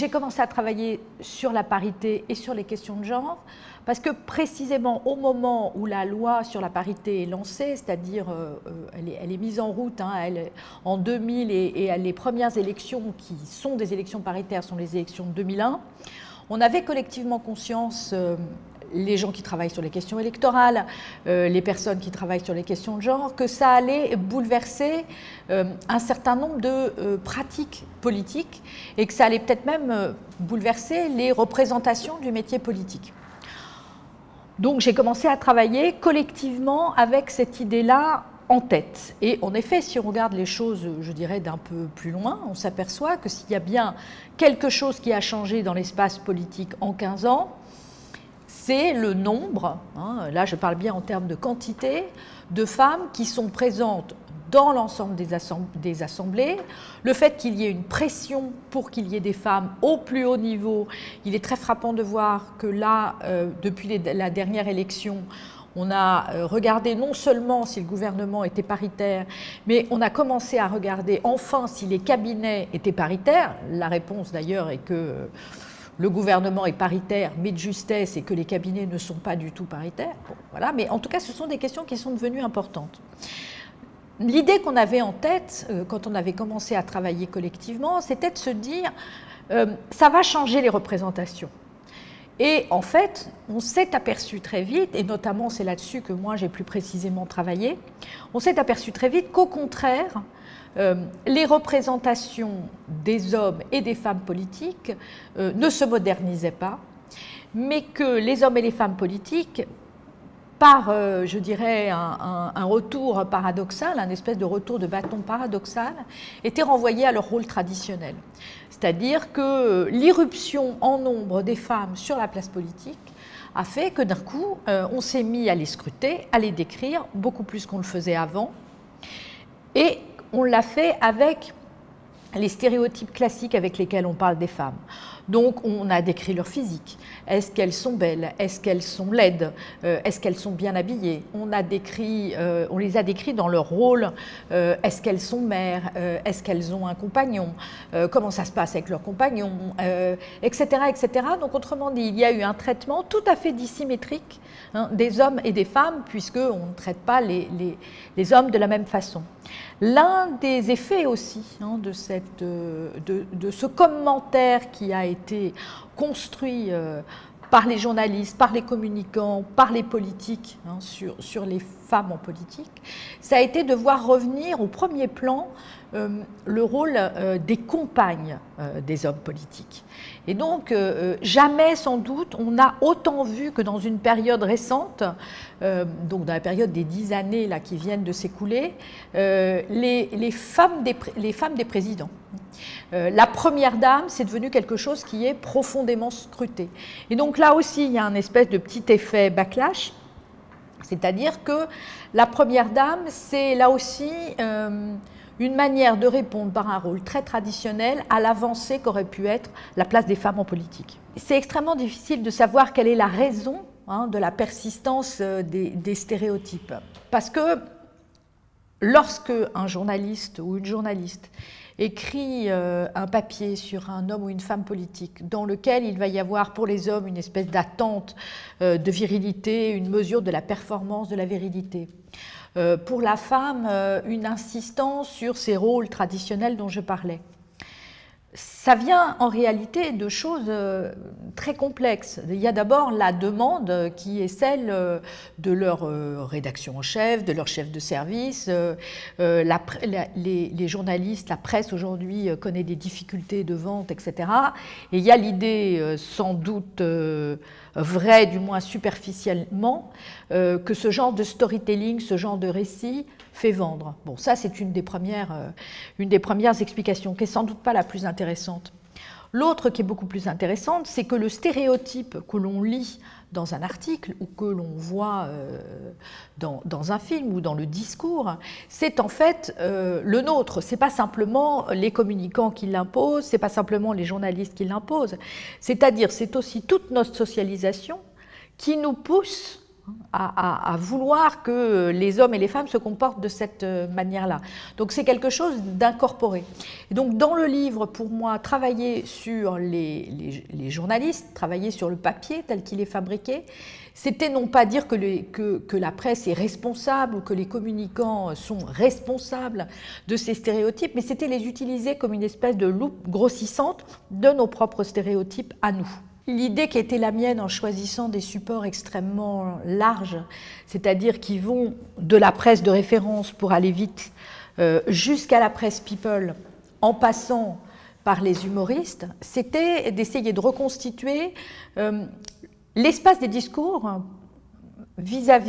j'ai commencé à travailler sur la parité et sur les questions de genre, parce que précisément au moment où la loi sur la parité est lancée, c'est-à-dire elle est mise en route en 2000 et les premières élections qui sont des élections paritaires sont les élections de 2001, on avait collectivement conscience, les gens qui travaillent sur les questions électorales, les personnes qui travaillent sur les questions de genre, que ça allait bouleverser un certain nombre de pratiques politiques et que ça allait peut-être même bouleverser les représentations du métier politique. Donc j'ai commencé à travailler collectivement avec cette idée-là en tête. Et en effet, si on regarde les choses, je dirais, d'un peu plus loin, on s'aperçoit que s'il y a bien quelque chose qui a changé dans l'espace politique en 15 ans, c'est le nombre, là je parle bien en termes de quantité, de femmes qui sont présentes dans l'ensemble des assemblées, le fait qu'il y ait une pression pour qu'il y ait des femmes au plus haut niveau. Il est très frappant de voir que là, depuis la dernière élection, on a regardé non seulement si le gouvernement était paritaire, mais on a commencé à regarder enfin si les cabinets étaient paritaires. La réponse d'ailleurs est que le gouvernement est paritaire, mais de justesse, et que les cabinets ne sont pas du tout paritaires. Bon, voilà. Mais en tout cas, ce sont des questions qui sont devenues importantes. L'idée qu'on avait en tête, quand on avait commencé à travailler collectivement, c'était de se dire ça va changer les représentations. Et en fait, on s'est aperçu très vite, et notamment c'est là-dessus que moi j'ai plus précisément travaillé, on s'est aperçu très vite qu'au contraire, les représentations des hommes et des femmes politiques ne se modernisaient pas, mais que les hommes et les femmes politiques, par, je dirais, un retour paradoxal, un espèce de retour de bâton paradoxal, étaient renvoyés à leur rôle traditionnel. C'est-à-dire que l'irruption en nombre des femmes sur la place politique a fait que d'un coup, on s'est mis à les scruter, à les décrire, beaucoup plus qu'on le faisait avant. Et on l'a fait avec les stéréotypes classiques avec lesquels on parle des femmes. Donc on a décrit leur physique. Est-ce qu'elles sont belles? Est-ce qu'elles sont laides? Est-ce qu'elles sont bien habillées? On les a décrits dans leur rôle. Est-ce qu'elles sont mères? Est-ce qu'elles ont un compagnon? Comment ça se passe avec leur compagnon? Etc., etc. Donc autrement dit, il y a eu un traitement tout à fait dissymétrique des hommes et des femmes, puisqu'on ne traite pas les hommes de la même façon. L'un des effets aussi de ce commentaire qui a été construit par les journalistes, par les communicants, par les politiques sur les femmes en politique, ça a été de voir revenir au premier plan le rôle des compagnes des hommes politiques. Et donc, jamais sans doute, on a autant vu que dans une période récente, donc dans la période des 10 années là, qui viennent de s'écouler, les femmes des présidents. La première dame, c'est devenu quelque chose qui est profondément scruté. Et donc là aussi, il y a un espèce de petit effet backlash, c'est-à-dire que la première dame, c'est là aussi une manière de répondre par un rôle très traditionnel à l'avancée qu'aurait pu être la place des femmes en politique. C'est extrêmement difficile de savoir quelle est la raison de la persistance des stéréotypes. Parce que lorsque un journaliste ou une journaliste écrit un papier sur un homme ou une femme politique dans lequel il va y avoir pour les hommes une espèce d'attente de virilité, une mesure de la performance de la virilité, pour la femme, une insistance sur ces rôles traditionnels dont je parlais. Ça vient en réalité de choses très complexes. Il y a d'abord la demande qui est celle de leur rédaction en chef, de leur chef de service. Les journalistes, la presse aujourd'hui connaît des difficultés de vente, etc. Et il y a l'idée sans doute vraie, du moins superficiellement, que ce genre de storytelling, ce genre de récit fait vendre. Bon, ça c'est une des premières explications, qui n'est sans doute pas la plus intéressante. L'autre qui est beaucoup plus intéressante, c'est que le stéréotype que l'on lit dans un article ou que l'on voit dans un film ou dans le discours, c'est en fait le nôtre. Ce n'est pas simplement les communicants qui l'imposent, ce n'est pas simplement les journalistes qui l'imposent. C'est-à-dire, c'est aussi toute notre socialisation qui nous pousse à vouloir que les hommes et les femmes se comportent de cette manière-là. Donc c'est quelque chose d'incorporé. Et donc dans le livre, pour moi, travailler sur les journalistes, travailler sur le papier tel qu'il est fabriqué, c'était non pas dire que la presse est responsable ou que les communicants sont responsables de ces stéréotypes, mais c'était les utiliser comme une espèce de loupe grossissante de nos propres stéréotypes à nous. L'idée qui était la mienne en choisissant des supports extrêmement larges, c'est-à-dire qui vont de la presse de référence pour aller vite jusqu'à la presse people, en passant par les humoristes, c'était d'essayer de reconstituer l'espace des discours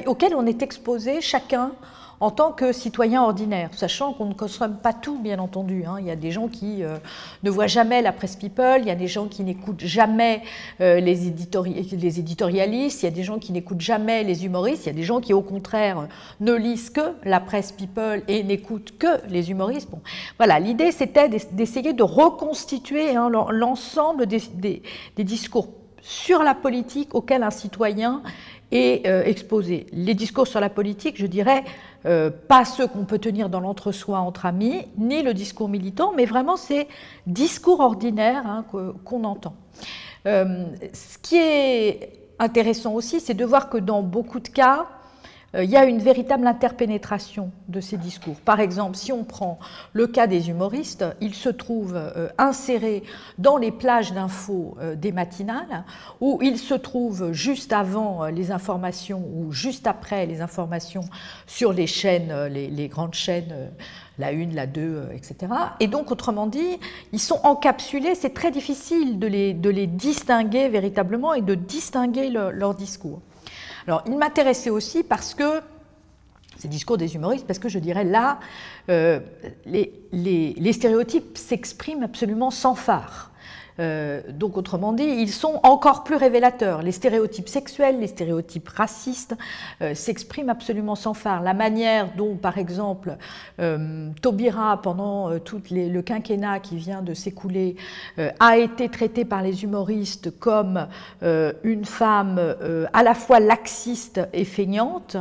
auquel on est exposé chacun en tant que citoyen ordinaire, sachant qu'on ne consomme pas tout, bien entendu. Il y a des gens qui ne voient jamais la presse people, il y a des gens qui n'écoutent jamais les éditorialistes, il y a des gens qui n'écoutent jamais les humoristes, il y a des gens qui, au contraire, ne lisent que la presse people et n'écoutent que les humoristes. Bon, voilà, l'idée, c'était d'essayer de reconstituer l'ensemble des discours sur la politique auquel un citoyen est exposé. Les discours sur la politique, je dirais, pas ceux qu'on peut tenir dans l'entre-soi entre amis, ni le discours militant, mais vraiment ces discours ordinaires qu'on entend. Ce qui est intéressant aussi, c'est de voir que dans beaucoup de cas, il y a une véritable interpénétration de ces discours. Par exemple, si on prend le cas des humoristes, ils se trouvent insérés dans les plages d'infos des matinales, où ils se trouvent juste avant les informations ou juste après les informations sur les chaînes, les grandes chaînes, la 1, la 2, etc. Et donc, autrement dit, ils sont encapsulés, c'est très difficile de les distinguer véritablement et de distinguer leur discours. Alors, il m'intéressait aussi parce que, ces discours des humoristes, parce que je dirais là, les stéréotypes s'expriment absolument sans phare. Donc, autrement dit, ils sont encore plus révélateurs. Les stéréotypes sexuels, les stéréotypes racistes s'expriment absolument sans phare. La manière dont, par exemple, Taubira, pendant tout le quinquennat qui vient de s'écouler, a été traitée par les humoristes comme une femme à la fois laxiste et feignante,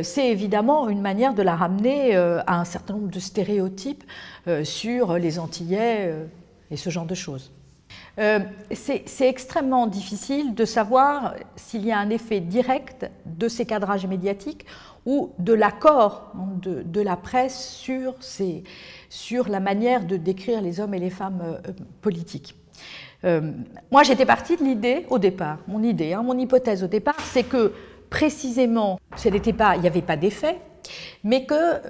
c'est évidemment une manière de la ramener à un certain nombre de stéréotypes sur les Antillais et ce genre de choses. C'est extrêmement difficile de savoir s'il y a un effet direct de ces cadrages médiatiques ou de l'accord de la presse sur la manière de décrire les hommes et les femmes politiques. Moi, j'étais partie de l'idée au départ, mon hypothèse au départ, c'est que précisément, il n'y avait pas d'effet, mais que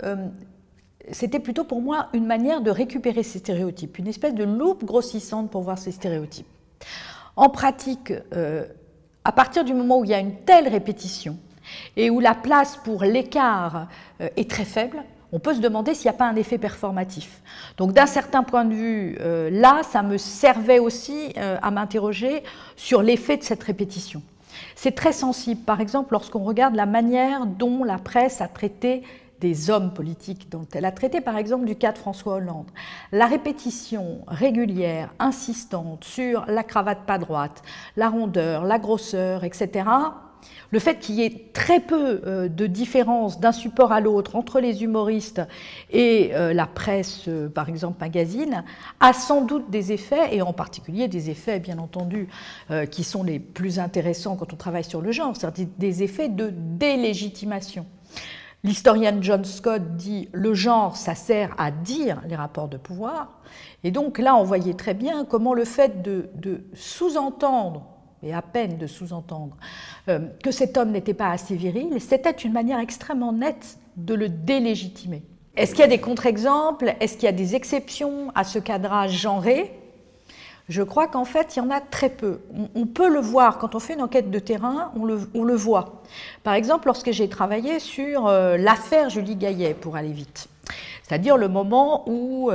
c'était plutôt pour moi une manière de récupérer ces stéréotypes, une espèce de loupe grossissante pour voir ces stéréotypes. En pratique, à partir du moment où il y a une telle répétition et où la place pour l'écart est très faible, on peut se demander s'il n'y a pas un effet performatif. Donc d'un certain point de vue, là, ça me servait aussi à m'interroger sur l'effet de cette répétition. C'est très sensible, par exemple, lorsqu'on regarde la manière dont la presse a traité des hommes politiques, dont elle a traité par exemple du cas de François Hollande. La répétition régulière, insistante sur la cravate pas droite, la rondeur, la grosseur, etc., le fait qu'il y ait très peu de différence d'un support à l'autre entre les humoristes et la presse, par exemple magazine, a sans doute des effets, et en particulier des effets, bien entendu, qui sont les plus intéressants quand on travaille sur le genre, c'est-à-dire des effets de délégitimation. L'historienne John Scott dit « le genre, ça sert à dire les rapports de pouvoir ». Et donc là, on voyait très bien comment le fait de sous-entendre, et à peine de sous-entendre, que cet homme n'était pas assez viril, c'était une manière extrêmement nette de le délégitimer. Est-ce qu'il y a des contre-exemples? Est-ce qu'il y a des exceptions à ce cadrage genré? Je crois qu'en fait, il y en a très peu. On peut le voir, quand on fait une enquête de terrain, on le voit. Par exemple, lorsque j'ai travaillé sur l'affaire Julie Gaillet, pour aller vite, c'est-à-dire le moment où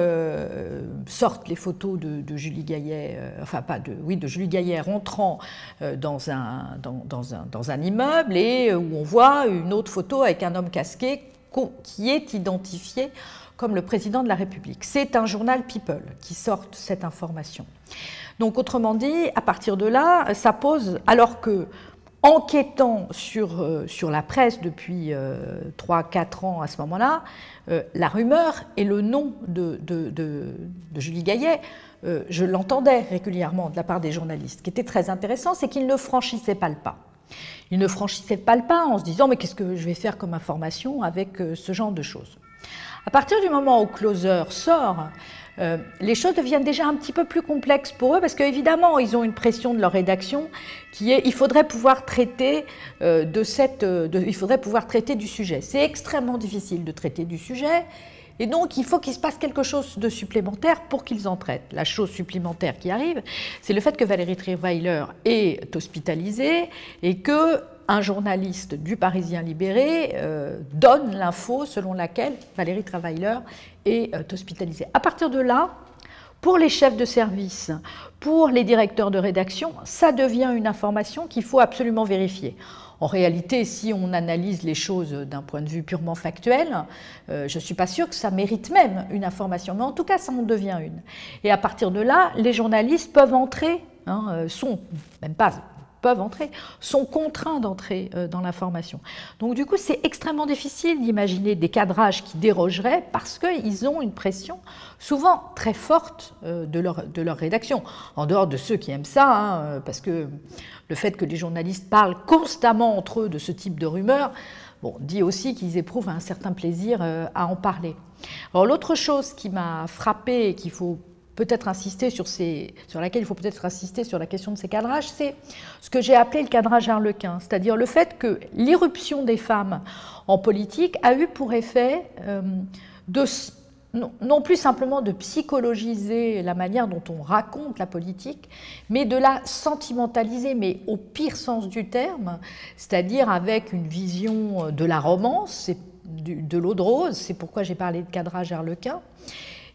sortent les photos de Julie Gaillet, de Julie Gaillet rentrant dans un immeuble et où on voit une autre photo avec un homme casqué qui est identifié comme le président de la République. C'est un journal People qui sort cette information. Donc, autrement dit, à partir de là, ça pose, alors que enquêtant sur la presse depuis 3-4 ans à ce moment-là, la rumeur et le nom de Julie Gaillet, je l'entendais régulièrement de la part des journalistes. Ce qui était très intéressant, c'est qu'ils ne franchissaient pas le pas. Ils ne franchissaient pas le pas en se disant « mais qu'est-ce que je vais faire comme information avec ce genre de choses ?» À partir du moment où Closer sort, les choses deviennent déjà un petit peu plus complexes pour eux parce qu'évidemment, ils ont une pression de leur rédaction qui est il faudrait pouvoir traiter il faudrait pouvoir traiter du sujet. C'est extrêmement difficile de traiter du sujet et donc il faut qu'il se passe quelque chose de supplémentaire pour qu'ils en traitent. La chose supplémentaire qui arrive, c'est le fait que Valérie Trierweiler est hospitalisée et que un journaliste du Parisien libéré donne l'info selon laquelle Valérie Trierweiler est hospitalisée. À partir de là, pour les chefs de service, pour les directeurs de rédaction, ça devient une information qu'il faut absolument vérifier. En réalité, si on analyse les choses d'un point de vue purement factuel, je ne suis pas sûre que ça mérite même une information, mais en tout cas, ça en devient une. Et à partir de là, les journalistes peuvent entrer, sont contraints d'entrer dans l'information. Donc du coup, c'est extrêmement difficile d'imaginer des cadrages qui dérogeraient parce qu'ils ont une pression souvent très forte de leur rédaction. En dehors de ceux qui aiment ça, parce que le fait que les journalistes parlent constamment entre eux de ce type de rumeurs, dit aussi qu'ils éprouvent un certain plaisir à en parler. Alors l'autre chose qui m'a frappée et qu'il faut peut-être insister sur laquelle il faut peut-être insister sur la question de ces cadrages, c'est ce que j'ai appelé le cadrage harlequin, c'est-à-dire le fait que l'irruption des femmes en politique a eu pour effet non plus simplement de psychologiser la manière dont on raconte la politique, mais de la sentimentaliser, mais au pire sens du terme, c'est-à-dire avec une vision de la romance, de l'eau de rose, c'est pourquoi j'ai parlé de cadrage harlequin.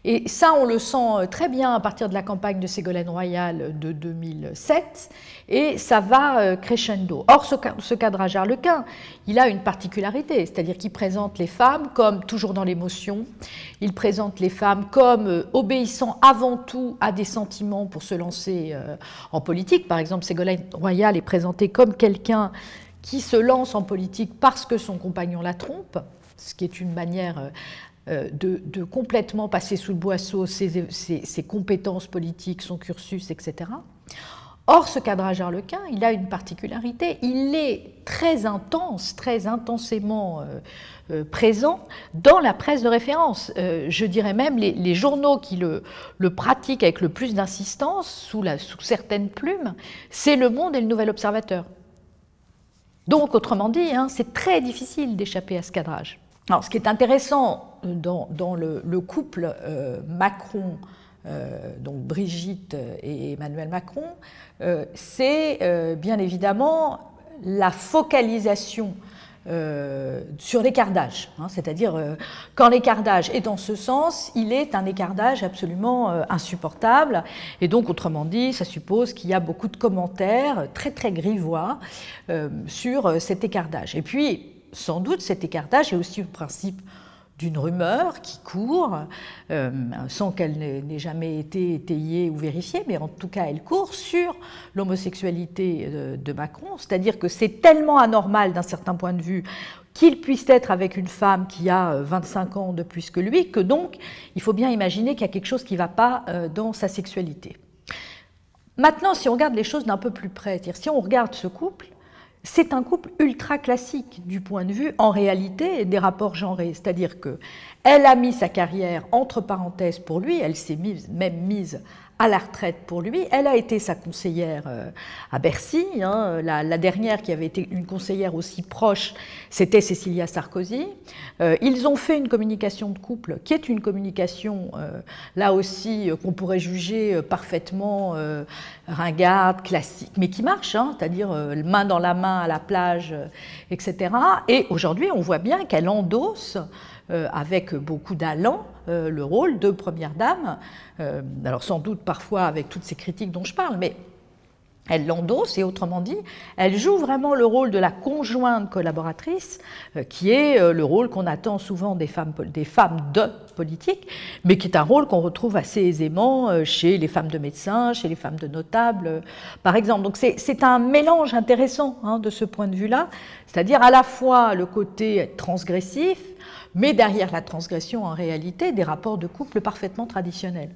Et ça, on le sent très bien à partir de la campagne de Ségolène Royal de 2007, et ça va crescendo. Or, ce cadrage harlequin, il a une particularité, c'est-à-dire qu'il présente les femmes comme toujours dans l'émotion, il présente les femmes comme obéissant avant tout à des sentiments pour se lancer en politique. Par exemple, Ségolène Royal est présentée comme quelqu'un qui se lance en politique parce que son compagnon la trompe, ce qui est une manière de complètement passer sous le boisseau ses compétences politiques, son cursus, etc. Or, ce cadrage harlequin, il a une particularité, il est très intense, très intensément présent dans la presse de référence. Je dirais même les journaux qui le pratiquent avec le plus d'insistance, sous certaines plumes, c'est Le Monde et Le Nouvel Observateur. Donc, autrement dit, c'est très difficile d'échapper à ce cadrage. Alors, ce qui est intéressant dans le couple Macron, donc Brigitte et Emmanuel Macron, c'est bien évidemment la focalisation sur l'écartage. C'est-à-dire, quand l'écartage est dans ce sens, il est un écartage absolument insupportable. Et donc, autrement dit, ça suppose qu'il y a beaucoup de commentaires très, très grivois sur cet écartage. Et puis, sans doute, cet écartage est aussi le principe d'une rumeur qui court, sans qu'elle n'ait jamais été étayée ou vérifiée, mais en tout cas elle court sur l'homosexualité de Macron, c'est-à-dire que c'est tellement anormal d'un certain point de vue qu'il puisse être avec une femme qui a 25 ans de plus que lui, que donc il faut bien imaginer qu'il y a quelque chose qui ne va pas dans sa sexualité. Maintenant, si on regarde les choses d'un peu plus près, c'est-à-dire si on regarde ce couple, c'est un couple ultra classique du point de vue, en réalité, des rapports genrés. C'est-à-dire qu'elle a mis sa carrière entre parenthèses pour lui, elle s'est même mise à la retraite pour lui. Elle a été sa conseillère à Bercy. La dernière qui avait été une conseillère aussi proche, c'était Cécilia Sarkozy. Ils ont fait une communication de couple qui est une communication, là aussi, qu'on pourrait juger parfaitement ringarde, classique, mais qui marche, c'est-à-dire main dans la main à la plage, etc. Et aujourd'hui, on voit bien qu'elle endosse avec beaucoup d'allant le rôle de première dame, alors sans doute parfois avec toutes ces critiques dont je parle, mais Elle l'endosse et autrement dit, elle joue vraiment le rôle de la conjointe collaboratrice, qui est le rôle qu'on attend souvent des femmes de politique, mais qui est un rôle qu'on retrouve assez aisément chez les femmes de médecins, chez les femmes de notables, par exemple. Donc c'est un mélange intéressant hein, de ce point de vue-là, c'est-à-dire à la fois le côté transgressif, mais derrière la transgression en réalité des rapports de couple parfaitement traditionnels.